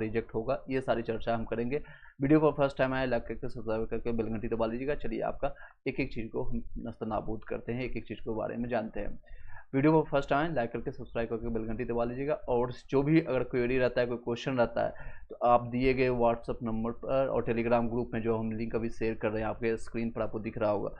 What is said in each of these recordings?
Reject होगा, ये सारी चर्चा हम करेंगे। वीडियो पर फर्स्ट टाइम आए लाइक करके सब्सक्राइब करके बेल घंटी दबा लीजिएगा। चलिए आपका एक एक चीज़ को हम नस्तनाबूद करते हैं, एक एक चीज़ के बारे में जानते हैं। वीडियो को फर्स्ट टाइम लाइक करके सब्सक्राइब करके बेल घंटी दबा लीजिएगा। और जो भी अगर क्वेरी रहता है, कोई क्वेश्चन रहता है, तो आप दिए गए व्हाट्सअप नंबर पर और टेलीग्राम ग्रुप में जो हम लिंक अभी शेयर कर रहे हैं, आपके स्क्रीन पर आपको दिख रहा होगा,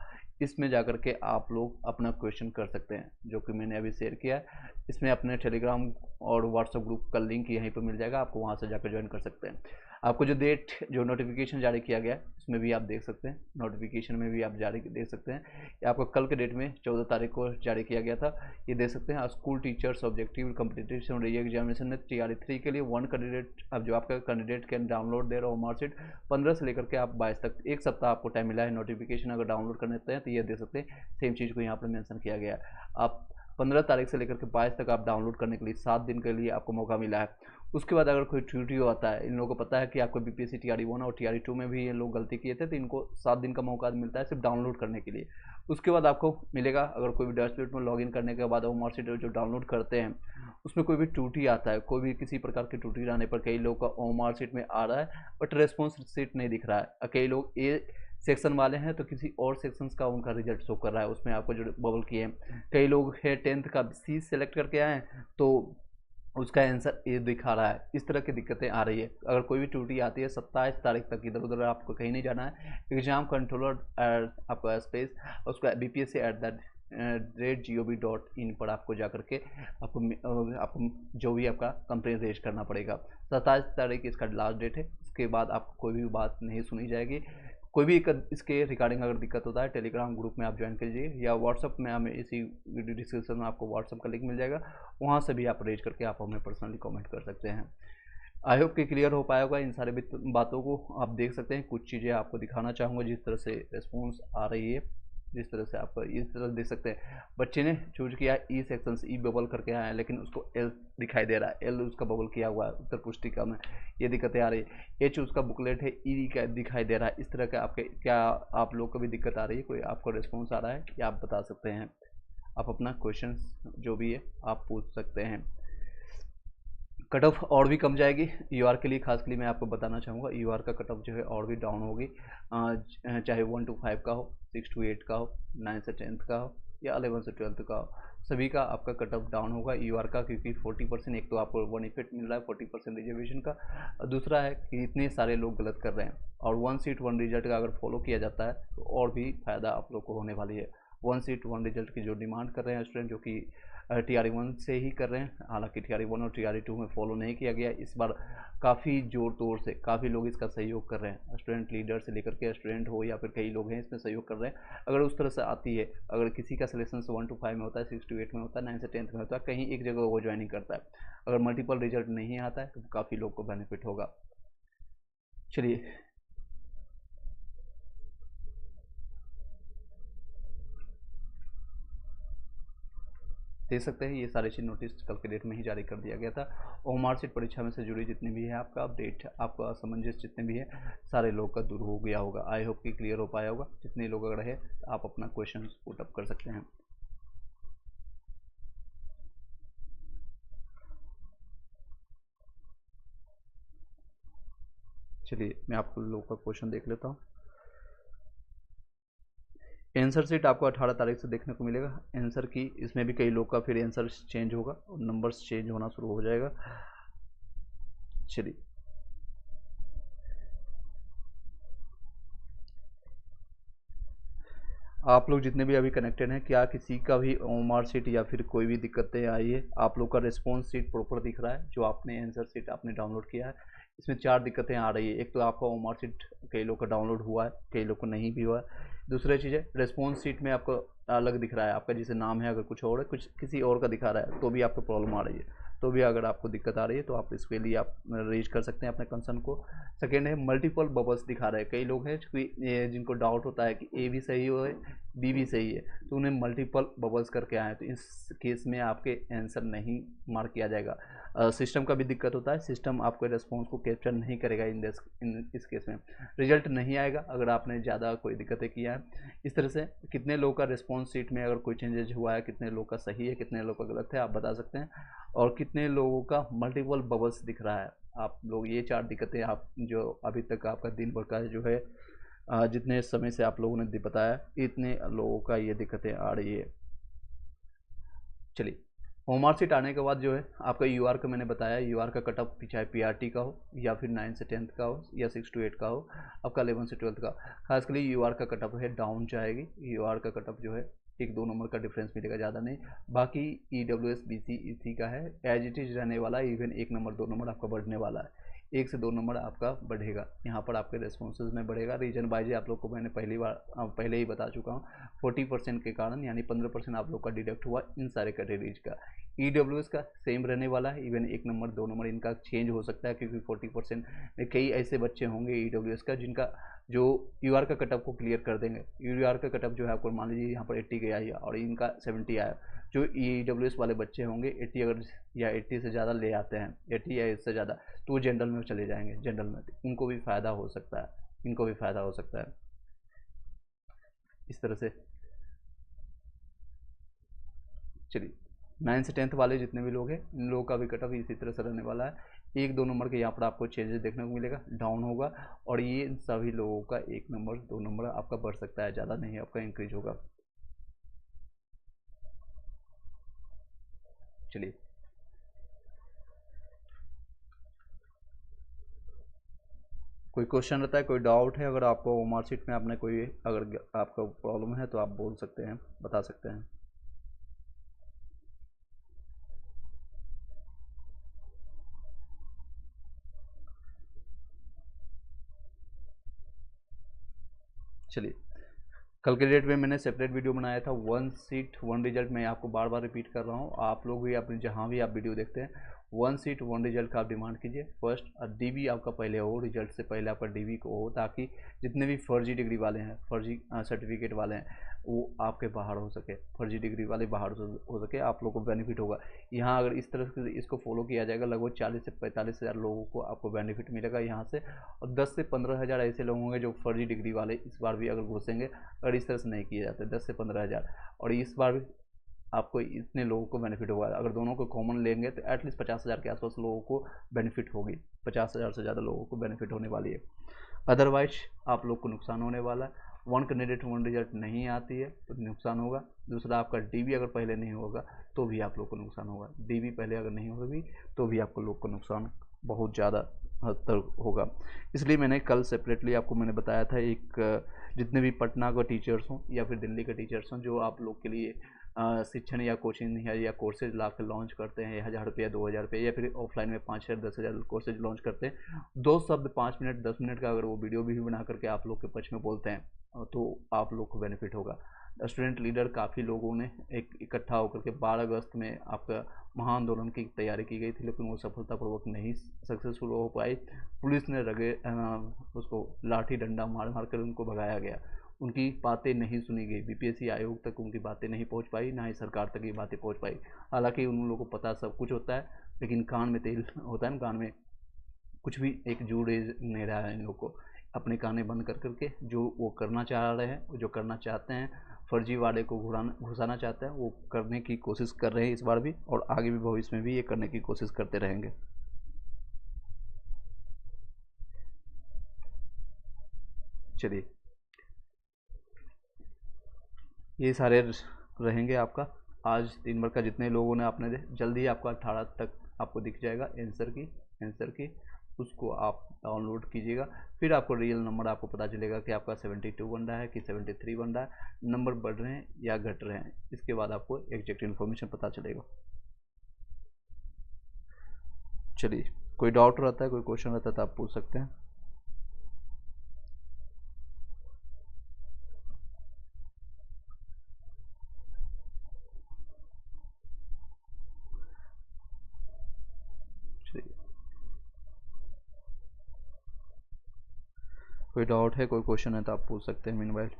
इसमें जाकर के आप लोग अपना क्वेश्चन कर सकते हैं, जो कि मैंने अभी शेयर किया है। इसमें अपने टेलीग्राम और व्हाट्सएप ग्रुप का लिंक यहीं पर मिल जाएगा, आपको वहाँ से जाकर ज्वाइन कर सकते हैं। आपको जो डेट जो नोटिफिकेशन जारी किया गया है उसमें भी आप देख सकते हैं, नोटिफिकेशन में भी आप जारी देख सकते हैं। ये आपको कल के डेट में 14 तारीख को जारी किया गया था, ये देख सकते हैं। School teachers objective competition re examination में TRE3 के लिए 1 कैंडिडेट, अब जो आपका candidate can download there OMR sheet 15 से लेकर के आप 22 तक, एक सप्ताह आपको टाइम मिला है नोटिफिकेशन अगर डाउनलोड करने हैं, तो ये देख सकते हैं। सेम चीज़ को यहाँ पर मेंशन किया गया है। आप 15 तारीख से लेकर के 22 तक आप डाउनलोड करने के लिए 7 दिन के लिए आपको मौका मिला है। उसके बाद अगर कोई ट्यूटो आता है, इन लोगों को पता है कि आपको BPSC TRE1 और TRE2 में भी ये लोग गलती किए थे, तो इनको 7 दिन का मौका मिलता है सिर्फ डाउनलोड करने के लिए। उसके बाद आपको मिलेगा, अगर कोई भी डैशबोर्ड में लॉगिन करने के बाद OMR शीट जो डाउनलोड करते हैं उसमें कोई भी त्रुटि आता है, कोई भी किसी प्रकार की त्रुटि आने पर कई लोगों का OMR शीट में आ रहा है बट रेस्पॉन्स शीट नहीं दिख रहा है। कई लोग ए सेक्शन वाले हैं तो किसी और सेक्शंस का उनका रिजल्ट शो कर रहा है, उसमें आपको जो बबल किए हैं। कई लोग है 10th का C सेलेक्ट करके आए हैं तो उसका आंसर ए दिखा रहा है। इस तरह की दिक्कतें आ रही है। अगर कोई भी त्रुटि आती है 27 तारीख तक, इधर उधर आपको कहीं नहीं जाना है। एग्जाम कंट्रोलर आपका स्पेस उसका BPSC@gov.in पर आपको जा करके आपको जो भी आपका कंप्लेन रेज करना पड़ेगा। 27 तारीख इसका लास्ट डेट है। उसके बाद आपको कोई भी बात नहीं सुनी जाएगी। कोई भी इसके रिगार्डिंग अगर दिक्कत होता है, टेलीग्राम ग्रुप में आप ज्वाइन कीजिए या व्हाट्सअप में, हमें इसी वीडियो डिस्क्रिप्शन में आपको व्हाट्सअप का लिंक मिल जाएगा, वहाँ से भी आप रेज करके आप हमें पर्सनली कमेंट कर सकते हैं। आई होप कि क्लियर हो पाया होगा इन सारे बातों को। आप देख सकते हैं कुछ चीज़ें आपको दिखाना चाहूँगा, जिस तरह से रिस्पॉन्स आ रही है, जिस तरह से आप इस तरह देख सकते हैं। बच्चे ने चूज किया ई सेक्शन ई बबल करके आया है, लेकिन उसको एल दिखाई दे रहा है, एल उसका बबल किया हुआ है उत्तर पुस्तिका में, ये दिक्कतें आ रही है। एच उसका बुकलेट है, ई का दिखाई दे रहा है। इस तरह का आपके क्या आप लोग को भी दिक्कत आ रही है, कोई आपको रिस्पॉन्स आ रहा है, या आप बता सकते हैं। आप अपना क्वेश्चन जो भी है आप पूछ सकते हैं। कट ऑफ और भी कम जाएगी UR के लिए, खास के लिए मैं आपको बताना चाहूँगा UR का कट ऑफ जो है और भी डाउन होगी, चाहे 1 to 5 का हो, 6 to 8 का हो, 9 से 10th का हो या 11 से 12th का हो, सभी का आपका कट ऑफ डाउन होगा UR का, क्योंकि 40% एक तो आपको बेनिफिट मिल रहा है 40% रिजर्वेशन का, दूसरा है कि इतने सारे लोग गलत कर रहे हैं। और 1 सीट 1 रिजल्ट का अगर फॉलो किया जाता है तो और भी फ़ायदा आप लोग को होने वाली है। 1 सीट 1 रिजल्ट की जो डिमांड कर रहे हैं स्टूडेंट, जो कि TRE1 से ही कर रहे हैं, हालांकि TRE1 और TRE2 में फॉलो नहीं किया गया। इस बार काफ़ी जोर तोड़ से काफ़ी लोग इसका सहयोग कर रहे हैं, स्टूडेंट लीडर से लेकर के स्टूडेंट हो या फिर कई लोग हैं इसमें सहयोग कर रहे हैं। अगर उस तरह से आती है, अगर किसी का सिलेक्शन 1 to 5 में होता है, 6 to 8 में होता है, 9 से 10th में होता है, कहीं एक जगह वो ज्वाइनिंग करता है, अगर मल्टीपल रिजल्ट नहीं आता है तो काफ़ी लोग को बेनिफिट होगा। चलिए देख सकते हैं, ये सारी चीज़ नोटिस कल के डेट में ही जारी कर दिया गया था। OMR शीट परीक्षा में से जुड़ी जितनी भी है आपका अपडेट, आपका असमंजस जितने भी है, सारे लोग का दूर हो गया होगा। आई होप कि क्लियर हो पाया होगा। जितने लोग अगर है आप अपना क्वेश्चन पुट अप कर सकते हैं। चलिए मैं आप लोग का क्वेश्चन देख लेता हूँ। आंसर शीट आपको 18 तारीख से देखने को मिलेगा आंसर की। इसमें भी कई लोग का फिर आंसर चेंज होगा और नंबर्स चेंज होना शुरू हो जाएगा। चलिए आप लोग जितने भी अभी कनेक्टेड हैं, क्या किसी का भी OMR शीट या फिर कोई भी दिक्कतें आई है? आप लोग का रिस्पॉन्स शीट प्रॉपर दिख रहा है, जो आपने आंसर शीट आपने डाउनलोड किया है। इसमें 4 दिक्कतें आ रही है। एक तो आपका OMR शीट कई लोग का डाउनलोड हुआ है, कई लोग को नहीं भी हुआ है। दूसरी चीज़ है रिस्पॉन्स शीट में आपको अलग दिख रहा है, आपका जैसे नाम है अगर कुछ और है, कुछ किसी और का दिखा रहा है, तो भी आपको प्रॉब्लम आ रही है। तो भी अगर आपको दिक्कत आ रही है तो आप इसके लिए आप रेज कर सकते हैं अपने कंसर्न को। सेकेंड है मल्टीपल बबल्स दिखा रहे हैं। कई लोग हैं जिनको डाउट होता है कि ए भी सही हो बी भी सही है, तो उन्हें मल्टीपल बबल्स करके आए, तो इस केस में आपके आंसर नहीं मार्क किया जाएगा। सिस्टम का भी दिक्कत होता है, सिस्टम आपके रेस्पॉन्स को कैप्चर नहीं करेगा इस केस में रिजल्ट नहीं आएगा अगर आपने ज़्यादा कोई दिक्कतें किया है। इस तरह से कितने लोग का रिस्पॉन्स शीट में अगर कोई चेंजेज हुआ है, कितने लोग का सही है, कितने लोग का गलत है, आप बता सकते हैं। और कितने लोगों का मल्टीपल बबल्स दिख रहा है, आप लोग ये 4 दिक्कतें आप जो अभी तक आपका दिन भर का जो है जितने समय से आप लोगों ने बताया इतने लोगों का ये दिक्कतें आ रही है। चलिए, होमवर्क सीट आने के बाद जो है आपका यूआर का मैंने बताया, यूआर का कट ऑफ चाहे पीआरटी का हो या फिर 9 से 10th का हो या 6 to 8 का हो, आपका 11 से 12th का, खासकर यूआर का कट ऑफ है डाउन जाएगी। यूआर का कट ऑफ जो है 1-2 नंबर का डिफरेंस मिलेगा, ज़्यादा नहीं। बाकी ईडब्ल्यूएस बीसी इसी का है, एज इट इज रहने वाला है। इवन 1 नंबर 2 नंबर आपका बढ़ने वाला है, 1 से 2 नंबर आपका बढ़ेगा। यहाँ पर आपके रेस्पॉन्सेज में बढ़ेगा। रीजन वाइज आप लोग को मैंने पहले ही बता चुका हूँ, 40% के कारण, यानी 15% आप लोग का डिडक्ट हुआ इन सारे कैटेगरीज का। ईडब्ल्यूएस का सेम रहने वाला है, इवन 1 नंबर 2 नंबर इनका चेंज हो सकता है, क्योंकि 40% कई ऐसे बच्चे होंगे ईडब्ल्यूएस का जिनका जो यूआर का कटअप को क्लियर कर देंगे। यूआर का कटअप जो है आपको मान लीजिए यहाँ पर 80 गया है और इनका 70 आया, जो ईडब्ल्यूएस वाले बच्चे होंगे 80 अगर या 80 से ज़्यादा ले आते हैं, 80 या इससे ज़्यादा, तो वो जनरल में चले जाएंगे। जनरल में उनको भी फ़ायदा हो सकता है, इनको भी फ़ायदा हो सकता है इस तरह से। चलिए, 9 से 10th वाले जितने भी लोग हैं इन लोगों का भी कट ऑफ इसी तरह से रहने वाला है। 1-2 नंबर के यहाँ पर आपको चेंजेस देखने को मिलेगा, डाउन होगा। और ये सभी लोगों का 1 नंबर 2 नंबर आपका बढ़ सकता है, ज़्यादा नहीं आपका इंक्रीज होगा। चलिए, कोई क्वेश्चन रहता है, कोई डाउट है, अगर आपको मार्कशीट में आपने कोई अगर आपका प्रॉब्लम है तो आप बोल सकते हैं, बता सकते हैं। चलिए, कल के डेट में मैंने सेपरेट वीडियो बनाया था, 1 सीट 1 रिजल्ट। मैं आपको बार बार रिपीट कर रहा हूँ, आप लोग भी अपने जहाँ भी आप वीडियो देखते हैं 1 सीट 1 रिजल्ट का आप डिमांड कीजिए फर्स्ट। और डीबी आपका पहले हो, रिजल्ट से पहले आपका डीबी को हो, ताकि जितने भी फर्जी डिग्री वाले हैं, फर्जी सर्टिफिकेट वाले हैं, वो आपके बाहर हो सके, फर्जी डिग्री वाले बाहर हो सके, आप लोग को बेनिफिट होगा। यहाँ अगर इस तरह से इसको फॉलो किया जाएगा, लगभग 40 से 45 हज़ार लोगों को आपको बेनिफिट मिलेगा यहाँ से। और 10 से 15 हज़ार ऐसे लोग होंगे जो फर्जी डिग्री वाले इस बार भी अगर घुसेंगे, अगर इस तरह से नहीं किए जाते, 10 से 15 हज़ार। और इस बार भी आपको इतने लोगों को बेनिफिट होगा। अगर दोनों को कॉमन लेंगे तो एटलीस्ट 50 हज़ार के आसपास लोगों को बेनिफिट होगी, 50 हज़ार से ज़्यादा लोगों को बेनिफिट होने वाली है। अदरवाइज आप लोग को नुकसान होने वाला है। 1 कैंडिडेट 1 रिजल्ट नहीं आती है तो नुकसान होगा। दूसरा, आपका डीबी अगर पहले नहीं होगा तो भी आप लोग को नुकसान होगा। डीबी पहले अगर नहीं होगी तो भी आपको लोग को नुकसान बहुत ज़्यादा हद तक होगा। इसलिए मैंने कल सेपरेटली आपको मैंने बताया था, एक जितने भी पटना का टीचर्स हों या फिर दिल्ली के टीचर्स हों, जो आप लोग के लिए शिक्षण या कोचिंग या कोर्सेज ला कर लॉन्च करते हैं, 1000 रुपये 2000 रुपये, या फिर ऑफलाइन में 5000 10,000 कोर्सेज लॉन्च करते हैं, 2 शब्द 5 मिनट 10 मिनट का अगर वो वीडियो भी बना करके आप लोग के पक्ष में बोलते हैं तो आप लोग को बेनिफिट होगा। स्टूडेंट लीडर काफ़ी लोगों ने एक इकट्ठा होकर के 12 अगस्त में आपका महाआंदोलन की तैयारी की गई थी, लेकिन वो सफलतापूर्वक नहीं सक्सेसफुल हो पाई। पुलिस ने उसको लाठी डंडा मार मार कर उनको भगाया गया, उनकी बातें नहीं सुनी गई। बीपीएससी आयोग तक उनकी बातें नहीं पहुंच पाई, ना ही सरकार तक ये बातें पहुंच पाई। हालांकि उन लोगों को पता सब कुछ होता है, लेकिन कान में तेल होता है ना, कान में कुछ भी एक जुड़ नहीं रहा है इन लोग को। अपने काने बंद कर करके जो वो करना चाह रहे हैं, जो करना चाहते हैं, फर्जी वाले को घुसाना चाहते हैं, वो करने की कोशिश कर रहे हैं इस बार भी, और आगे भी भविष्य में भी ये करने की कोशिश करते रहेंगे। चलिए, ये सारे रहेंगे आपका आज दिन भर का, जितने लोगों ने आपने जल्दी आपका 18 तक आपको दिख जाएगा आंसर की उसको आप डाउनलोड कीजिएगा। फिर आपको रियल नंबर आपको पता चलेगा कि आपका 72 बन रहा है कि 73 बन रहा है, नंबर बढ़ रहे हैं या घट रहे हैं, इसके बाद आपको एग्जैक्ट इन्फॉर्मेशन पता चलेगा। चलिए, कोई डाउट रहता है, कोई क्वेश्चन रहता है तो आप पूछ सकते हैं। चलिए, कोई डाउट है, कोई क्वेश्चन है तो आप पूछ सकते हैं मीनवाइल।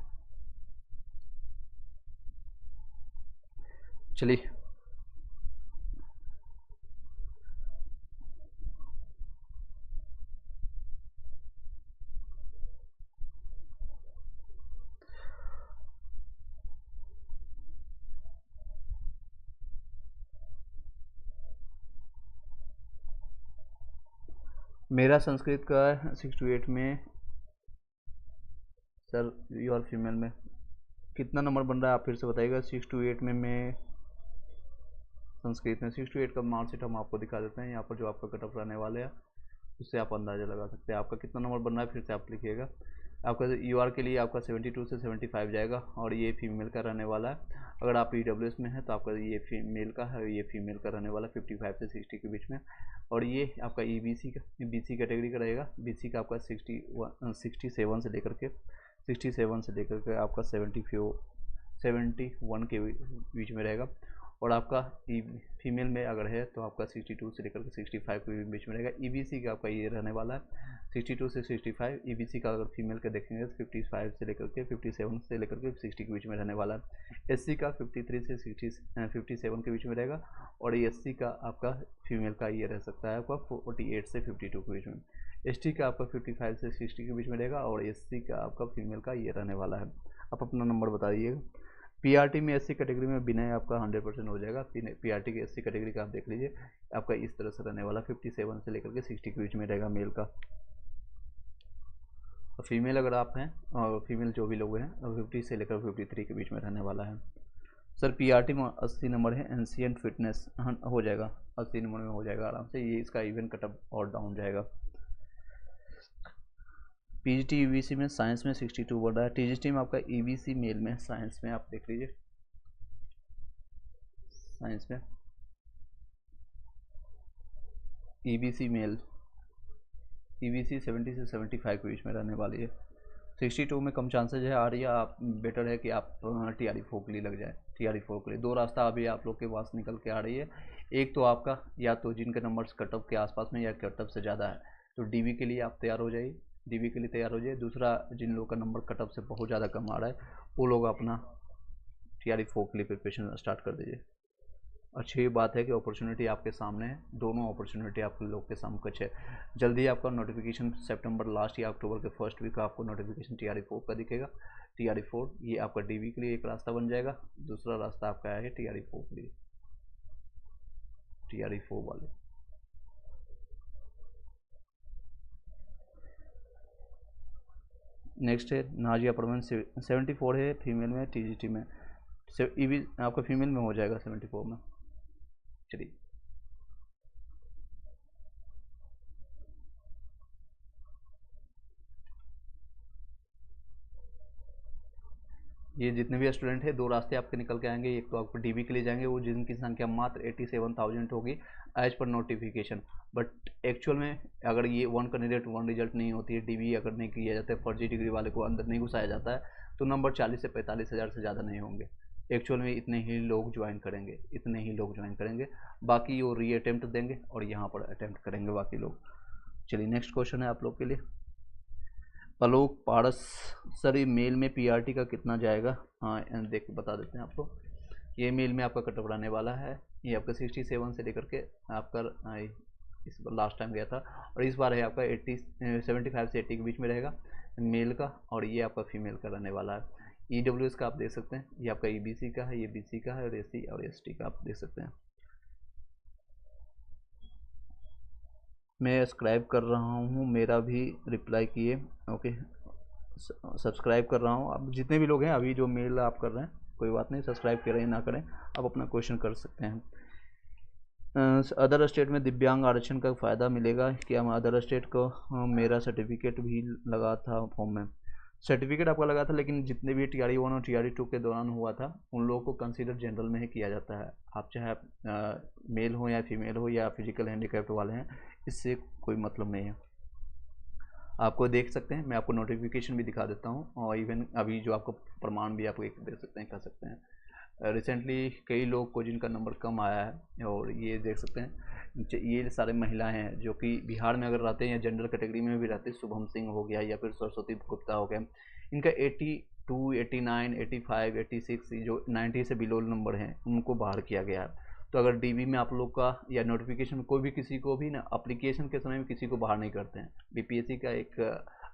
चलिए, मेरा संस्कृत का 6 to 8 में सर, यू आर फीमेल में कितना नंबर बन रहा है आप फिर से बताइएगा। 6 to 8 में मैं संस्कृत में 6 to 8 का मार्कशीट हम आपको दिखा देते हैं। यहाँ पर जो आपका कट ऑफ रहने वाले हैं उससे आप अंदाज़ा लगा सकते हैं आपका कितना नंबर बन रहा है। फिर से आप लिखिएगा। आपका यूआर के लिए आपका 72 से 75 जाएगा और ये फीमेल का रहने वाला है। अगर आप ईडब्ल्यूएस में है तो आपका ये फीमेल का है, ये फीमेल का रहने वाला 55 से 60 के बीच में। और ये आपका ईबीसी का बीसी कैटेगरी का रहेगा। बीसी का आपका 67 से लेकर के आपका 71 के बीच में रहेगा। और आपका फीमेल में अगर है तो आपका 62 से लेकर के 65 के बीच में रहेगा। ईबीसी का आपका ये रहने वाला है 62 से 65। ईबीसी का अगर फीमेल का देखेंगे तो 55 से लेकर के 57 से लेकर के 60 के बीच में रहने वाला है। एससी का 53 से 57 के बीच में रहेगा। और एससी का आपका फीमेल का ये रह सकता है आपका 48 से 52 के बीच में। एसटी का आपका 55 से 60 के बीच में रहेगा। और एससी का आपका फीमेल का ये रहने वाला है। आप अपना नंबर बता दीजिएगा। पीआरटी में एससी कैटेगरी में बिना आपका 100% हो जाएगा। पीआरटी की एससी कैटेगरी का आप देख लीजिए आपका इस तरह से रहने वाला 57 से लेकर के 60 के बीच में रहेगा मेल का। और फीमेल अगर आप हैं और फीमेल जो भी लोग हैं 50 से लेकर 53 के बीच में रहने वाला है। सर पीआरटी में 80 नंबर है। एंशिएंट फिटनेस हो जाएगा 80 नंबर में हो जाएगा आराम से। ये इसका इवन कटअप और डाउन जाएगा। पीजीटी ईबीसी में साइंस में 62 बढ़ रहा है। टीजीटी में आपका ईबीसी मेल में साइंस में आप देख लीजिए। साइंस में ईबीसी मेल ईबीसी 70 से 75 के बीच में रहने वाली है। 62 में कम चांसेज है आ रही है। आप बेटर है कि आप टीआरई 4 के लिए लग जाए। टीआरई 4 के लिए दो रास्ता अभी आप लोग के पास निकल के आ रही है। एक तो आपका या तो जिनके नंबर्स कट ऑफ के आसपास में या कट ऑफ से ज़्यादा है तो डीबी के लिए आप तैयार हो जाइए। डीबी के लिए तैयार हो जाइए। दूसरा जिन लोगों का नंबर कट ऑफ से बहुत ज़्यादा कम आ रहा है वो लोग अपना टीआरई 4 के लिए प्रिपरेशन स्टार्ट कर दीजिए। अच्छी बात है कि अपॉर्चुनिटी आपके सामने है। दोनों अपॉर्चुनिटी आप लोग के सामने कुछ है। जल्दी आपका नोटिफिकेशन सितंबर लास्ट या अक्टूबर के फर्स्ट वीक का आपको नोटिफिकेशन टीआरई 4 का दिखेगा। टीआरई 4 ये आपका डीबी के लिए एक रास्ता बन जाएगा। दूसरा रास्ता आपका है टीआरई 4 के लिए। टीआरई 4 वाले नेक्स्ट है नाजिया परवीन 74 है फीमेल में। टीजीटी में ईवी आपका फीमेल में हो जाएगा 74 में। चलिए ये जितने भी स्टूडेंट हैं दो रास्ते आपके निकल के आएंगे। एक तो आपको डीबी के लिए जाएंगे वो जिनकी संख्या मात्र 87,000 होगी as per notification. But actual में अगर ये 1 कैंडिडेट 1 रिजल्ट नहीं होती है, डीबी अगर नहीं किया जाता है, फर्जी डिग्री वाले को अंदर नहीं घुसाया जाता है तो नंबर 40 से 45 हज़ार से ज़्यादा नहीं होंगे। एक्चुअल में इतने ही लोग ज्वाइन करेंगे। बाकी वो री अटेम्प्ट देंगे और यहाँ पर अटेम्प्ट करेंगे बाकी लोग। चलिए नेक्स्ट क्वेश्चन है आप लोग के लिए। पलोक पारस सर ये मेल में पीआरटी का कितना जाएगा? हाँ देख के बता देते हैं आपको। ये मेल में आपका कटअप रहने वाला है। ये आपका 67 से लेकर के आपका इस बार लास्ट टाइम गया था और इस बार है आपका 75 से 80 के बीच में रहेगा मेल का। और ये आपका फीमेल का रहने वाला है। ईडब्ल्यूएस का आप देख सकते हैं। ये आपका ईबीसी का है, ये बीसी का है और एससी और एसटी का आप देख सकते हैं। मैं सब्सक्राइब कर रहा हूँ, मेरा भी रिप्लाई किए। ओके सब्सक्राइब कर रहा हूँ। अब जितने भी लोग हैं अभी जो मेल आप कर रहे हैं कोई बात नहीं, सब्सक्राइब करें ना करें आप अपना क्वेश्चन कर सकते हैं। अदर स्टेट में दिव्यांग आरक्षण का फ़ायदा मिलेगा क्या? अदर स्टेट को मेरा सर्टिफिकेट भी लगा था फॉर्म में। सर्टिफिकेट आपका लगा था लेकिन जितने भी टीआरई 1 और टीआरई 2 के दौरान हुआ था उन लोगों को कंसीडर जनरल में ही किया जाता है। आप चाहे मेल हो या फीमेल हो या फिजिकल हैंडीकैप्ड वाले हैं, इससे कोई मतलब नहीं है। आपको देख सकते हैं, मैं आपको नोटिफिकेशन भी दिखा देता हूँ और इवन अभी जो आपको प्रमाण भी आपको एक देख सकते हैं, कर सकते हैं। रिसेंटली कई लोग को जिनका नंबर कम आया है और ये देख सकते हैं ये सारे महिलाएं हैं जो कि बिहार में अगर रहते हैं या जनरल कैटेगरी में भी रहते हैं। शुभम सिंह हो गया या फिर सरस्वती गुप्ता हो गया, इनका 82, 89, 85, 86 जो 90 से बिलो नंबर हैं उनको बाहर किया गया है। तो अगर डीबी में आप लोग का या नोटिफिकेशन में कोई भी किसी को भी ना अप्लीकेशन के समय में किसी को बाहर नहीं करते हैं। बीपीएससी का एक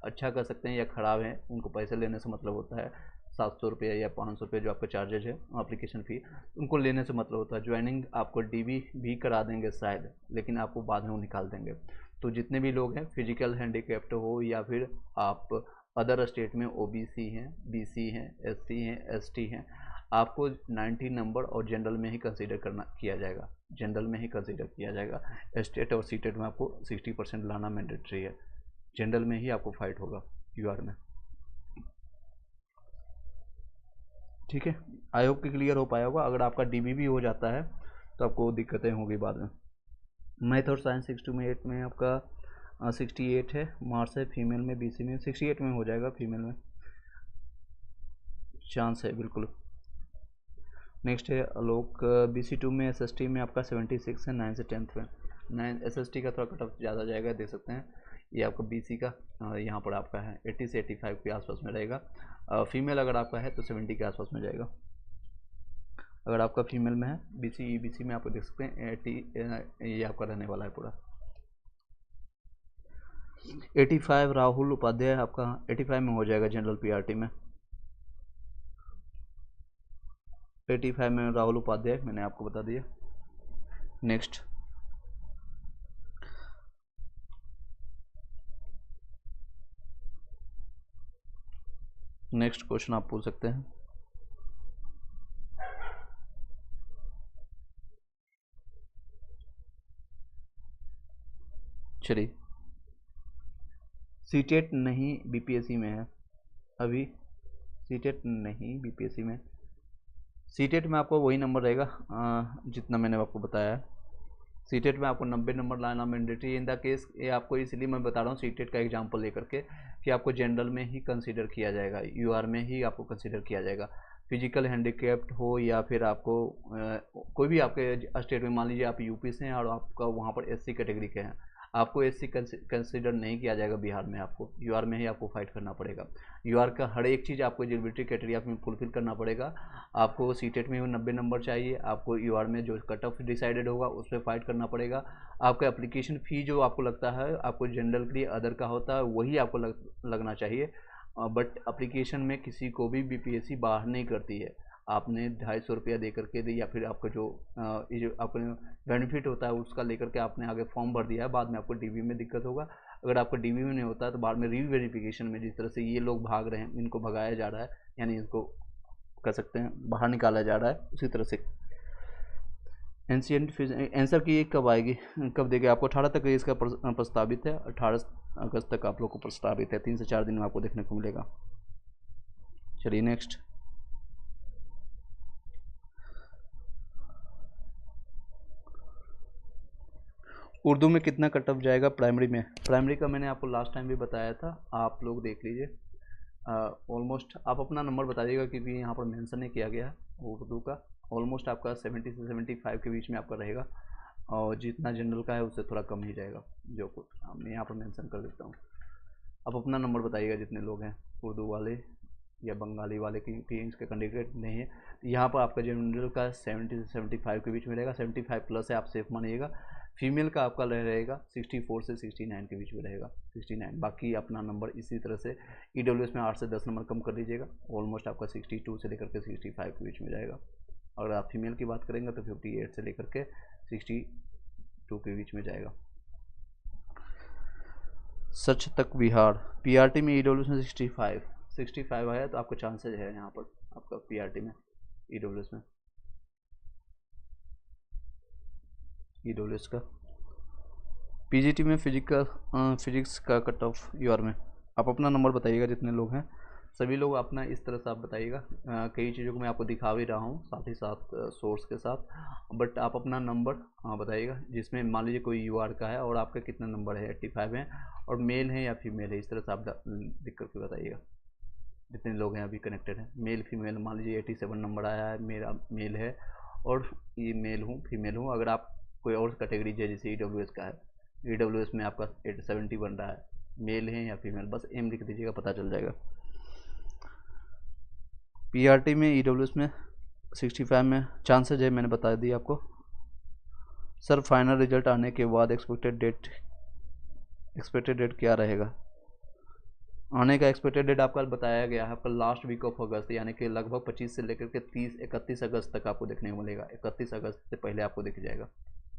अच्छा कर सकते हैं या ख़राब है, उनको पैसे लेने से मतलब होता है। 700 रुपये या 500 रुपये जो आपका चार्जेज है एप्लीकेशन फ़ी, उनको लेने से मतलब होता है। ज्वाइनिंग आपको डीबी भी करा देंगे शायद, लेकिन आपको बाद में वो निकाल देंगे। तो जितने भी लोग हैं फिजिकल हैंडीकैप्ड हो या फिर आप अदर स्टेट में ओबीसी हैं, बीसी हैं, एससी हैं, एसटी हैं, आपको 90 नंबर और जनरल में ही कंसीडर किया जाएगा, जनरल में ही कंसीडर किया जाएगा। स्टेट और सीटेट में आपको 60% लाना मैंडेटरी है, जनरल में ही आपको फाइट होगा यूआर में। ठीक है, आई होप कि क्लियर हो पाया होगा। अगर आपका डीबी भी हो जाता है तो आपको दिक्कतें होगी बाद में। मैथ और साइंस 6 में 8 में आपका 68 है, मार्क्स है, फीमेल में बीसी में 68 में हो जाएगा, फीमेल में चांस है बिल्कुल। नेक्स्ट है आलोक, BC2 में SST में आपका 76 है, 9 से 10th में। 9 SST का थोड़ा कट ऑफ ज़्यादा जाएगा, देख सकते हैं। ये आपका BC का यहाँ पर आपका है 80 से 85 के आसपास में रहेगा। फीमेल अगर आपका है तो 70 के आसपास में जाएगा। अगर आपका फीमेल में है BC में आपको देख सकते हैं 80 ये आपका रहने वाला है पूरा। 85 राहुल उपाध्याय आपका 85 में हो जाएगा जनरल PRT में। 85 में राहुल उपाध्याय मैंने आपको बता दिया। नेक्स्ट क्वेश्चन आप पूछ सकते हैं। चलिए, सीटेट नहीं BPSC में है अभी, सीटेट नहीं BPSC में। सीटेट में आपको वही नंबर रहेगा जितना मैंने आपको बताया है। सीटेट में आपको 90 नंबर लाना मैंडेटरी इन द केस। ये आपको इसलिए मैं बता रहा हूँ सीटेट का एग्जांपल लेकर के कि आपको जनरल में ही कंसीडर किया जाएगा, यूआर में ही आपको कंसीडर किया जाएगा। फिजिकल हैंडीकैप्ड हो या फिर आपको कोई भी आपके स्टेट में, मान लीजिए आप यूपी से हैं और आपका वहाँ पर SC कैटेगरी के हैं, आपको SC कंसिडर नहीं किया जाएगा बिहार में, आपको यूआर में ही आपको फाइट करना पड़ेगा। यूआर का हर एक चीज़ आपको एलिजिबिलिटी क्राइटेरिया में फुलफिल करना पड़ेगा। आपको सीटेट में 90 नंबर चाहिए, आपको यूआर में जो कट ऑफ डिसाइडेड होगा उस पर फाइट करना पड़ेगा। आपका एप्लीकेशन फ़ी जो आपको लगता है आपको जनरल के लिए अदर का होता है वही आपको लगना चाहिए, बट एप्लीकेशन में किसी को भी BPSC बाहर नहीं करती है। आपने 250 रुपया दे करके दी या फिर आपका जो आपको बेनिफिट होता है उसका लेकर के आपने आगे फॉर्म भर दिया है, बाद में आपको DV में दिक्कत होगा। अगर आपको DV में नहीं होता है तो बाद में रीवेरिफिकेशन में जिस तरह से ये लोग भाग रहे हैं, इनको भगाया जा रहा है, यानी इनको कह सकते हैं बाहर निकाला जा रहा है, उसी तरह से एंशिएंट आंसर की कब आएगी, कब देगी आपको? 18 तक इसका प्रस्तावित है, 18 अगस्त तक आप लोग को प्रस्तावित है, 3 से 4 दिन में आपको देखने को मिलेगा। चलिए नेक्स्ट, उर्दू में कितना कट ऑफ जाएगा प्राइमरी में? प्राइमरी का मैंने आपको लास्ट टाइम भी बताया था, आप लोग देख लीजिए। ऑलमोस्ट आप अपना नंबर बताइएगा क्योंकि यहाँ पर मेंशन नहीं किया गया है उर्दू का। ऑलमोस्ट आपका 70 से 75 के बीच में आपका रहेगा, और जितना जनरल का है उससे थोड़ा कम ही जाएगा, जो कुछ मैं यहाँ पर मेंशन कर देता हूँ। आप अपना नंबर बताइएगा जितने लोग हैं उर्दू वाले या बंगाली वाले की इसके कैंडिडेट नहीं है। यहाँ पर आपका जनरल का 70 से 75 के बीच में रहेगा, 75 प्लस है आप सेफ मानिएगा। फीमेल का आपका रहेगा 64 से 69 के बीच में रहेगा, 69। बाकी अपना नंबर इसी तरह से EWS में 8 से 10 नंबर कम कर दीजिएगा, ऑलमोस्ट आपका 62 से लेकर के 65 के बीच में जाएगा। अगर आप फीमेल की बात करेंगे तो 58 से लेकर के 62 के बीच में जाएगा। सच तक बिहार PRT में EWS में 65 आया तो आपको चांसेज है यहाँ पर आपका PRT में EWS में EWS का। PGT में फिजिक्स का कट ऑफ यूआर में आप अपना नंबर बताइएगा जितने लोग हैं, सभी लोग अपना इस तरह से आप बताइएगा। कई चीज़ों को मैं आपको दिखा भी रहा हूँ साथ ही साथ सोर्स के साथ, बट आप अपना नंबर बताइएगा जिसमें मान लीजिए कोई यूआर का है और आपका कितना नंबर है, 85 है और मेल है या फीमेल है, इस तरह से आप लिख करके बताइएगा जितने लोग हैं अभी कनेक्टेड हैं। मेल फीमेल मान लीजिए 87 नंबर आया है, मेरा मेल है और ये मेल हूँ फीमेल हूँ। अगर आप कोई और कैटेगरी है जैसे EWS का है, EWS में आपका 70 बन रहा है, मेल है या फीमेल, बस एम लिख दीजिएगा पता चल जाएगा। PRT में EWS में 65 में चांसेज है, मैंने बता दिया आपको। सर फाइनल रिजल्ट आने के बाद एक्सपेक्टेड डेट क्या रहेगा? आने का एक्सपेक्टेड डेट आपका बताया गया है आपका लास्ट वीक ऑफ अगस्त, यानी कि लगभग 25 से लेकर के 31 अगस्त तक आपको देखने को मिलेगा। 31 अगस्त से पहले आपको दिख जाएगा,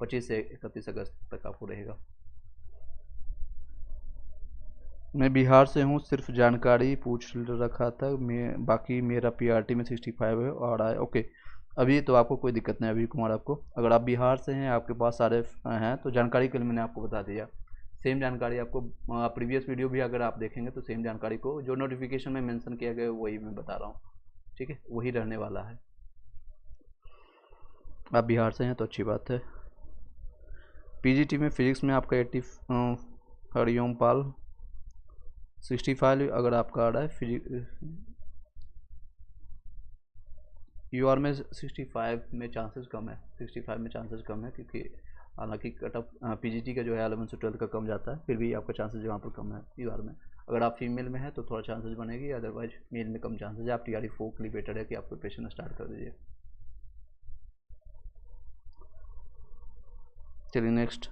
25 से 31 अगस्त तक आपको रहेगा। मैं बिहार से हूँ, सिर्फ जानकारी पूछ रखा था। मैं बाकी मेरा पीआरटी में 65 है और आया। ओके, अभी तो आपको कोई दिक्कत नहीं। अभी कुमार, आपको अगर आप बिहार से हैं, आपके पास सारे हैं, तो जानकारी के लिए मैंने आपको बता दिया। सेम जानकारी आपको प्रीवियस वीडियो भी अगर आप देखेंगे तो सेम जानकारी को जो नोटिफिकेशन में मेंशन किया गया है वही मैं बता रहा हूँ। ठीक है, वही रहने वाला है। आप बिहार से हैं तो अच्छी बात है। पीजीटी में फिजिक्स में आपका 80, हरिओम पाल 65 अगर आपका आ रहा है। यूआर में 65 में चांसेस कम है, 65 में चांसेस कम है, क्योंकि हालांकि कट ऑफ पीजीटी का जो है 11 से 12 का कम जाता है, फिर भी आपका चांसेस यहाँ पर कम है यूआर में। अगर आप फीमेल में है तो थोड़ा चांसेस बनेगी, अदरवाइज मेल में कम चांसेस है। आप टीआरई 4 के लिए बेटर है कि आप प्रिपरेशन स्टार्ट कर दीजिए। चलिए नेक्स्ट।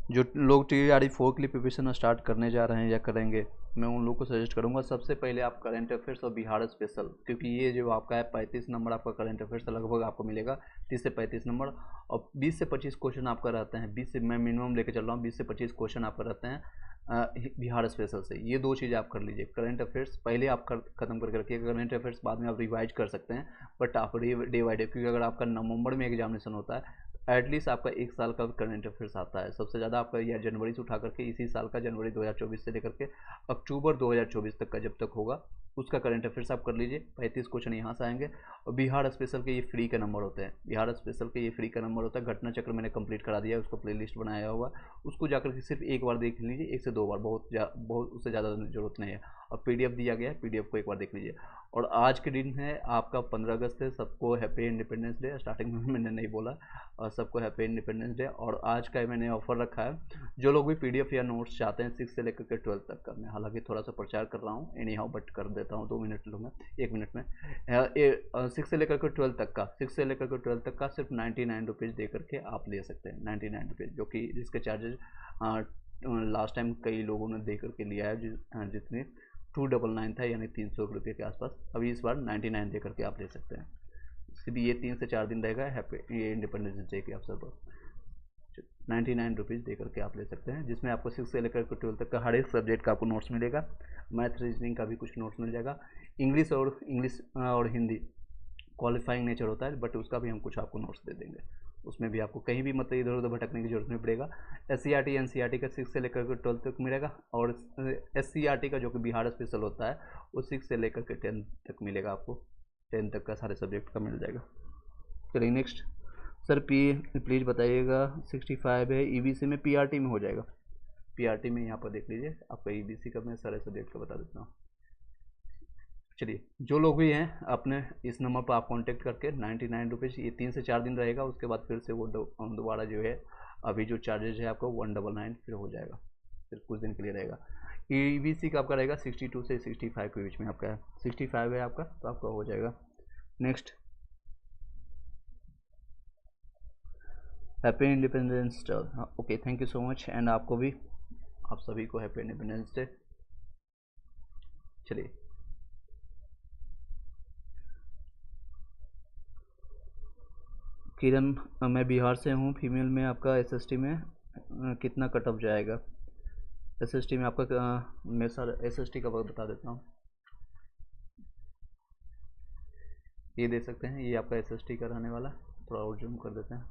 जो लोग टीआरई 4 के लिए प्रिपरेशन स्टार्ट करने जा रहे हैं या करेंगे, मैं उन लोगों को सजेस्ट करूंगा सबसे पहले आप करंट अफेयर्स और बिहार स्पेशल, क्योंकि ये जो आपका है 35 नंबर आपका करंट अफेयर्स लगभग आपको मिलेगा 30 से 35 नंबर, और 20 से 25 क्वेश्चन आपका रहते हैं। 20 से मैं मिनिमम लेके चल रहा हूँ, 20 से 25 क्वेश्चन आपका रहते हैं बिहार स्पेशल से। ये दो चीज़ आप कर लीजिए। करंट अफेयर्स पहले आप खत्म करके रखिए, करंट अफेयर्स बाद में आप रिवाइज कर सकते हैं, बट आप डे बाई डे, क्योंकि अगर आपका नवंबर में एग्जामिनेशन होता है, एटलीस्ट आपका एक साल का करंट अफेयर्स आता है। सबसे ज़्यादा आपका यह जनवरी से उठा करके इसी साल का जनवरी 2024 से लेकर के अक्टूबर 2024 तक का जब तक होगा उसका करंट अफेयर्स आप कर लीजिए। 35 क्वेश्चन यहाँ से आएंगे। और बिहार स्पेशल के ये फ्री का नंबर होते हैं, बिहार स्पेशल के ये फ्री का नंबर होता है। घटना चक्र मैंने कंप्लीट करा दिया है, उसको प्लेलिस्ट बनाया हुआ, उसको जाकर के सिर्फ एक बार देख लीजिए, 1 से 2 बार, बहुत उससे ज़्यादा जरूरत नहीं है। और पीडीएफ दिया गया है, पीडीएफ को एक बार देख लीजिए। और आज के दिन है आपका 15 अगस्त है, सबको हैप्पी इंडिपेंडेंस डे। स्टार्टिंग में मैंने नहीं बोला, और सबको हैप्पी इंडिपेंडेंस डे। और आज का मैंने ऑफर रखा है, जो लोग भी पीडीएफ या नोट्स चाहते हैं 6 से लेकर के 12 तक का, मैं हालांकि थोड़ा सा प्रचार कर रहा हूँ एनी हाउ, बट कर देता हूँ, 2 मिनट लूँगा, 1 मिनट में। 6 से लेकर के 12 तक का, 6 से लेकर के 12 तक का सिर्फ 99 रुपीज़ दे करके आप ले सकते हैं। 99 रुपीज़, जो कि जिसके चार्जेज लास्ट टाइम कई लोगों ने दे करके लिया है, जितने 299 था, यानी 300 रुपये के आसपास। अभी इस बार 99 दे करके आप ले सकते हैं। सिर्फ ये 3 से 4 दिन रहेगा हैप्पी ये इंडिपेंडेंस डे के अवसर पर। 99 रुपीज़ दे करके आप ले सकते हैं, जिसमें आपको 6 से लेकर 12 तक का हर एक सब्जेक्ट का आपको नोट्स मिलेगा। मैथ रीजनिंग का भी कुछ नोट्स मिल जाएगा। इंग्लिश और हिंदी क्वालिफाइंग नेचर होता है, बट उसका भी हम कुछ आपको नोट्स दे देंगे। उसमें भी आपको कहीं भी मतलब इधर उधर भटकने की जरूरत नहीं पड़ेगा। SCRT NCRT का 6 से लेकर के 12 तक मिलेगा, और SCRT का जो कि बिहार स्पेशल होता है वो 6 से लेकर के 10 तक मिलेगा आपको। 10 तक का सारे सब्जेक्ट का मिल जाएगा। चलिए नेक्स्ट। सर प्लीज़ बताइएगा, 65 है EBC में, PRT में हो जाएगा। PRT में यहाँ पर देख लीजिए, आपका EBC का मैं सारे सब्जेक्ट का बता देता हूँ। चलिए, जो लोग भी हैं अपने इस नंबर पर आप कांटेक्ट करके 99 रुपीज़, ये 3 से 4 दिन रहेगा, उसके बाद फिर से वो दोबारा जो है अभी जो चार्जेज है आपको 199 फिर हो जाएगा, फिर कुछ दिन के लिए रहेगा। EBC का आपका रहेगा 62 से 65 के बीच में आपका है। 65 है आपका, तो आपका हो जाएगा। Next. Happy independence day. Okay, thank you so much, and आपको भी, आप सभी को हैप्पी इंडिपेंडेंस डे। चलिए, किरण, मैं बिहार से हूँ, फीमेल में आपका SST में कितना कट ऑफ जाएगा? SST में आपका मैं सर SST का बता देता हूँ, ये दे सकते हैं, ये आपका SST का रहने वाला, थोड़ा और जूम कर देते हैं,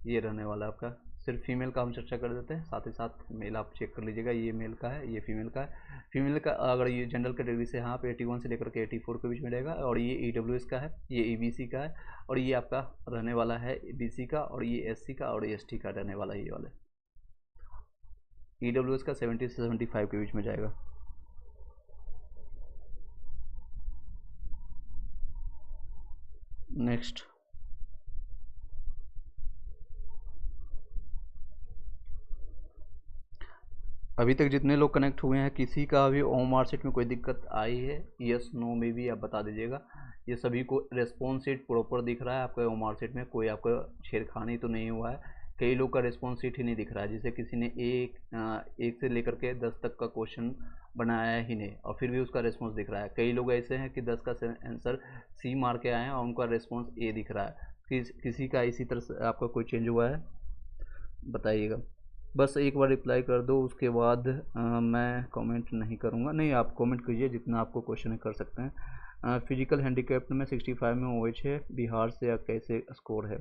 ये रहने वाला आपका। सिर्फ फीमेल का हम चर्चा कर देते हैं, साथ ही साथ मेल आप चेक कर लीजिएगा, ये मेल का है, ये फीमेल का है। फीमेल का अगर ये जनरल कैटेगरी से हाँ, आप 81 से लेकर के 84 के बीच में रहेगा, और ये EWS का है, ये EBC का है, और ये आपका रहने वाला है BC का, और ये SC का और ST का रहने वाला है। ये वाले EWS का 70 से 75 के बीच में जाएगा। नेक्स्ट। अभी तक जितने लोग कनेक्ट हुए हैं, किसी का भी OMR शीट में कोई दिक्कत आई है, यस नो में भी आप बता दीजिएगा। ये सभी को रेस्पॉन्स शीट प्रॉपर दिख रहा है आपका OMR शीट में, कोई आपका छेड़खानी तो नहीं हुआ है, कई लोग का रिस्पॉन्स शीट ही नहीं दिख रहा है, जैसे किसी ने एक से लेकर के 10 तक का क्वेश्चन बनाया ही नहीं और फिर भी उसका रिस्पॉन्स दिख रहा है। कई लोग ऐसे हैं कि 10 का आंसर सी मार के आए हैं और उनका रिस्पॉन्स ए दिख रहा है। किसी का इसी तरह से आपका कोई चेंज हुआ है बताइएगा। बस एक बार रिप्लाई कर दो, उसके बाद मैं कमेंट नहीं करूँगा। नहीं, आप कमेंट कीजिए, जितना आपको क्वेश्चन कर सकते हैं। फिजिकल हैंडीकैप्ड में 65 में OH है, बिहार से कैसे स्कोर है?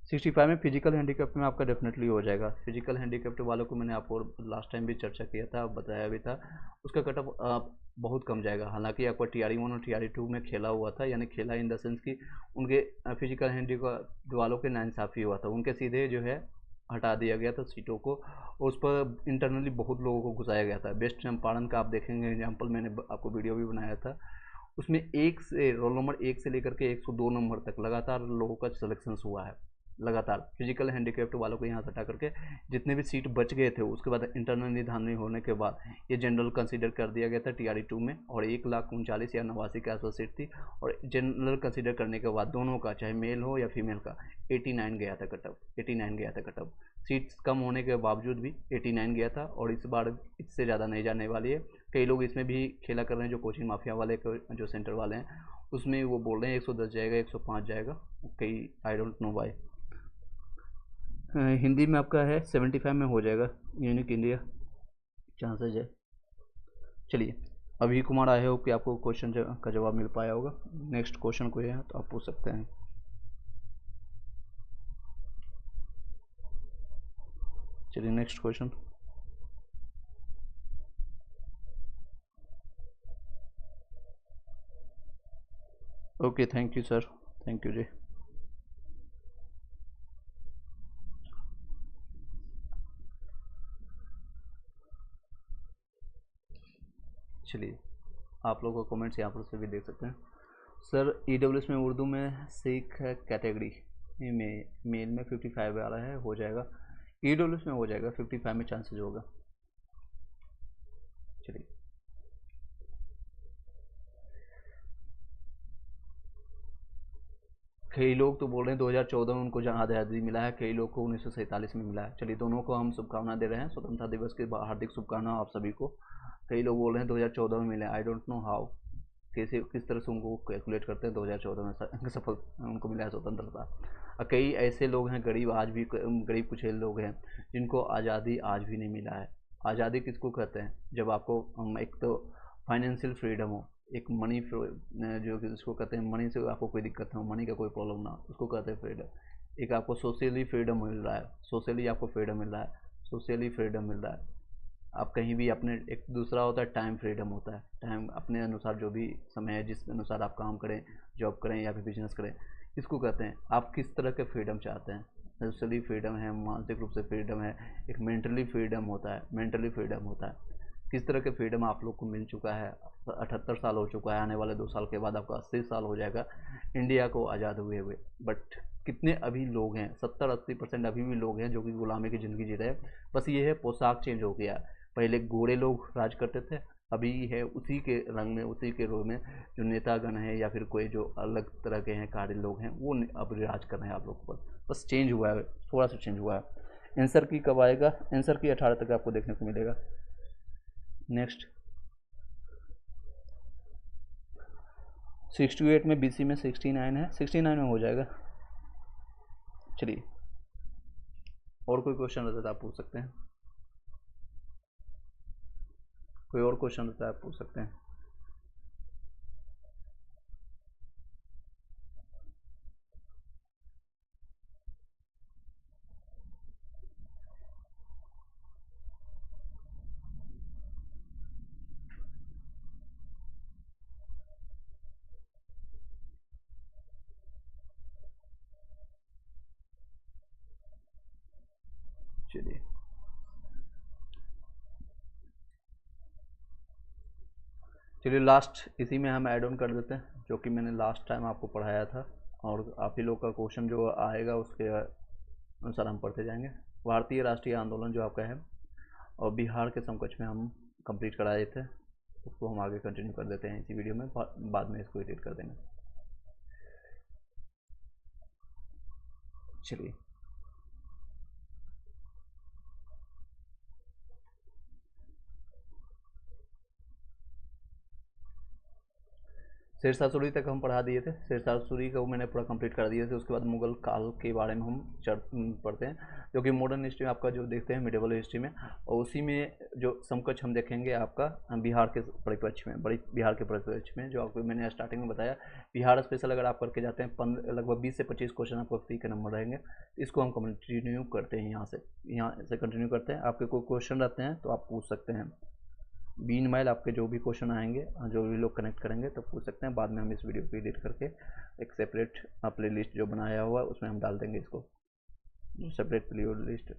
65 में फिजिकल हैंडीकैप्ड में आपका डेफिनेटली हो जाएगा। फिजिकल हैंडीकैप्ड वालों को मैंने आपको लास्ट टाइम भी चर्चा किया था, बताया भी था, उसका कटअप बहुत कम जाएगा। हालांकि आपका TRE 1 और TRE 2 में खेला हुआ था, यानी खेला इन द सेंस कि उनके फिजिकल हैंडीकैप्ड वालों के नाइंसाफ़ी हुआ था, उनके सीधे जो है हटा दिया गया था सीटों को, और उस पर इंटरनली बहुत लोगों को घुसाया गया था। बेस्ट चंपारण का आप देखेंगे एग्जाम्पल, मैंने आपको वीडियो भी बनाया था, उसमें रोल नंबर 1 से लेकर के 102 नंबर तक लगातार लोगों का सिलेक्शन हुआ है। लगातार फिजिकल हैंडीकैप्ड वालों को यहाँ से हटा करके जितने भी सीट बच गए थे, उसके बाद इंटरनल निदान नहीं होने के बाद ये जनरल कंसीडर कर दिया गया था TRE 2 में, और 1,39,000 या 89 के आसपास सीट थी, और जनरल कंसीडर करने के बाद दोनों का, चाहे मेल हो या फीमेल का, 89 गया था कटअप, 89 गया था कटअप। सीट्स कम होने के बावजूद भी 89 गया था, और इस बार इससे ज़्यादा नहीं जाने वाली है। कई लोग इसमें भी खेला कर रहे हैं, जो कोचिंग माफिया वाले जो सेंटर वाले हैं, उसमें वो बोल रहे हैं 110 जाएगा, 105 जाएगा, कई I don't know why. Hindi में आपका है 75 में हो जाएगा, यूनिक इंडिया चांसेज है। चलिए, अभी कुमार, आए हो कि आपको क्वेश्चन का जवाब मिल पाया होगा। नेक्स्ट क्वेश्चन कोई है तो आप पूछ सकते हैं। चलिए next question. Okay, thank you sir, thank you ji. चलिए, आप लोगों का कमेंट्स यहाँ पर से भी देख सकते हैं। सर EWS में उर्दू में सिख कैटेगरी में मेल में 55 आ रहा है, हो जाएगा। EWS में हो जाएगा, 55 में चांसेस होगा। चलिए, कई लोग तो बोल रहे हैं 2014 में उनको आज़ादी मिला है, कई लोग को 1947 में मिला है। चलिए, दोनों को हम शुभकामना दे रहे हैं, स्वतंत्रता दिवस की हार्दिक शुभकामनाएं आप सभी को। कई लोग बोल रहे हैं 2014 में मिले, आई डोंट नो हाउ, कैसे किस तरह से उनको कैलकुलेट करते हैं 2014 में सफल उनको मिला है स्वतंत्रता। और कई ऐसे लोग हैं गरीब, आज भी गरीब कुछ लोग हैं जिनको आज़ादी आज भी नहीं मिला है। आज़ादी किसको कहते हैं? जब आपको एक तो फाइनेंशियल फ्रीडम हो, एक मनी जो जिसको कहते हैं मनी से आपको कोई दिक्कत ना हो, मनी का कोई प्रॉब्लम ना हो, उसको कहते हैं फ्रीडम। एक आपको सोशली फ्रीडम मिल रहा है, सोशली आपको फ्रीडम मिल रहा है, सोशली फ्रीडम मिल रहा है। आप कहीं भी अपने, एक दूसरा होता है टाइम फ्रीडम होता है, टाइम अपने अनुसार जो भी समय है जिस अनुसार आप काम करें, जॉब करें या फिर बिजनेस करें, इसको कहते हैं। आप किस तरह के फ्रीडम चाहते हैं? सोशली फ्रीडम है, मानसिक रूप से फ्रीडम है, एक मेंटली फ्रीडम होता है, मेंटली फ्रीडम होता है। किस तरह के फ्रीडम आप लोग को मिल चुका है? 78 साल हो चुका है, आने वाले 2 साल के बाद आपका 80 साल हो जाएगा इंडिया को आज़ाद हुए हुए। बट कितने अभी लोग हैं, 70-80% अभी भी लोग हैं जो कि गुलामी की ज़िंदगी जी रहे हैं। बस ये है, पोशाक चेंज हो गया। पहले गोरे लोग राज करते थे, अभी है उसी के रंग में, उसी के रूप में जो नेतागण हैं या फिर कोई जो अलग तरह के हैं कार्य लोग हैं, वो अब राज कर रहे हैं आप लोगों पर। बस चेंज हुआ है, थोड़ा सा चेंज हुआ है। आंसर की कब आएगा? आंसर की 18 तक आपको देखने को मिलेगा। नेक्स्ट, 68 में BC में 69 है, 69 में हो जाएगा। चलिए, और कोई क्वेश्चन रहता है तो आप पूछ सकते हैं। कोई और क्वेश्चन रहता है आप पूछ सकते हैं। चलिए, चलिए लास्ट इसी में हम ऐड ऑन कर देते हैं, जो कि मैंने लास्ट टाइम आपको पढ़ाया था, और आप ही लोग का क्वेश्चन जो आएगा उसके अनुसार हम पढ़ते जाएंगे। भारतीय राष्ट्रीय आंदोलन जो आपका है और बिहार के समकक्ष में हम कंप्लीट कराए थे, उसको हम आगे कंटिन्यू कर देते हैं इसी वीडियो में, बाद में इसको एडिट कर देंगे। चलिए, शेरशाह सूरी तक हम पढ़ा दिए थे, शेरशाह सूरी को मैंने पूरा कंप्लीट कर दिया थे। उसके बाद मुगल काल के बारे में हम पढ़ते हैं, जो कि मॉडर्न हिस्ट्री में आपका जो देखते हैं मिडिवल हिस्ट्री में, और उसी में जो समकक्ष हम देखेंगे आपका बिहार के परिप्रेक्ष्य में, बड़ी बिहार के परिप्रेक्ष्य में, जो आपको मैंने स्टार्टिंग में बताया। बिहार स्पेशल अगर आप करके जाते हैं लगभग 20 से 25 क्वेश्चन आपको फ्री के नंबर रहेंगे। इसको हम कंटिन्यू करते हैं, यहाँ से कंटिन्यू करते हैं। आपके कोई क्वेश्चन रहते हैं तो आप पूछ सकते हैं। बीन माइल आपके जो भी क्वेश्चन आएंगे, जो भी लोग कनेक्ट करेंगे तो पूछ सकते हैं। बाद में हम इस वीडियो को एडिट करके एक सेपरेट प्ले लिस्ट जो बनाया हुआ उसमें हम डाल देंगे इसको, सेपरेट प्ले लिस्ट।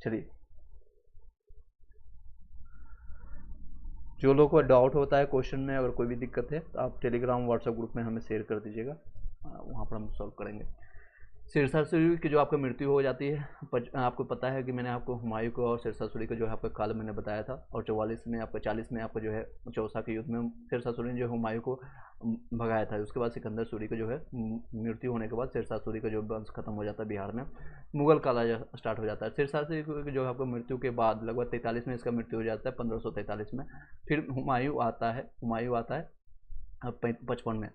चलिए, जो लोगों को डाउट होता है क्वेश्चन में, अगर कोई भी दिक्कत है तो आप टेलीग्राम व्हाट्सएप ग्रुप में हमें शेयर कर दीजिएगा, वहाँ पर हम सॉल्व करेंगे। शेरशाह सूरी की जो आपकी मृत्यु हो जाती है, आपको पता है कि मैंने आपको हुमायूं को और शेरशाह सूरी को जो है आपका काल मैंने बताया था, और 44 में आपका 40 में आपका जो है चौसा के युद्ध में शेरशाह सूरी ने जो हुमायूं को भगाया था। उसके बाद सिकंदर सूरी का जो है मृत्यु होने के बाद शेरशाह सूरी का जो वंश खत्म हो जाता है बिहार में, मुगल काल स्टार्ट हो जाता है। शेरशाह सूरी जो है आपको मृत्यु के बाद लगभग 43 में इसका मृत्यु हो जाता है, 1543 में। फिर हुमायूं आता है 55 में,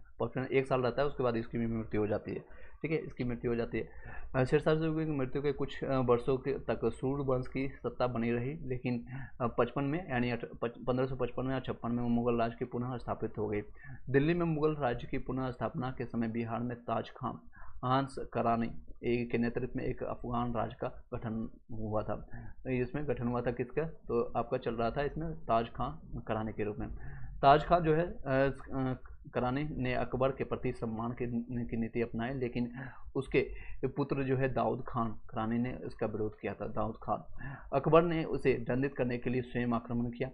1 साल रहता है, उसके बाद इसकी भी मृत्यु हो जाती है। ठीक है, इसकी मृत्यु हो जाती है। शेरशाह सूरी की मृत्यु के कुछ वर्षों के तक सूर्यवंश की सत्ता बनी रही, लेकिन 55 में यानी 1555 में या 56 में मुगल राज की पुनः स्थापित हो गई। दिल्ली में मुगल राज्य की पुनः स्थापना के समय बिहार में ताज खां हांस करानी के नेतृत्व में एक अफगान राज का गठन हुआ था। इसमें गठन हुआ था किसका, तो आपका चल रहा था इसमें ताज खां करानी के रूप में। ताज खां जो है करानी ने अकबर के प्रति सम्मान की नीति अपनाई, लेकिन उसके पुत्र जो है दाऊद खान करानी ने इसका विरोध किया था। दाऊद खान, अकबर ने उसे दंडित करने के लिए स्वयं आक्रमण किया।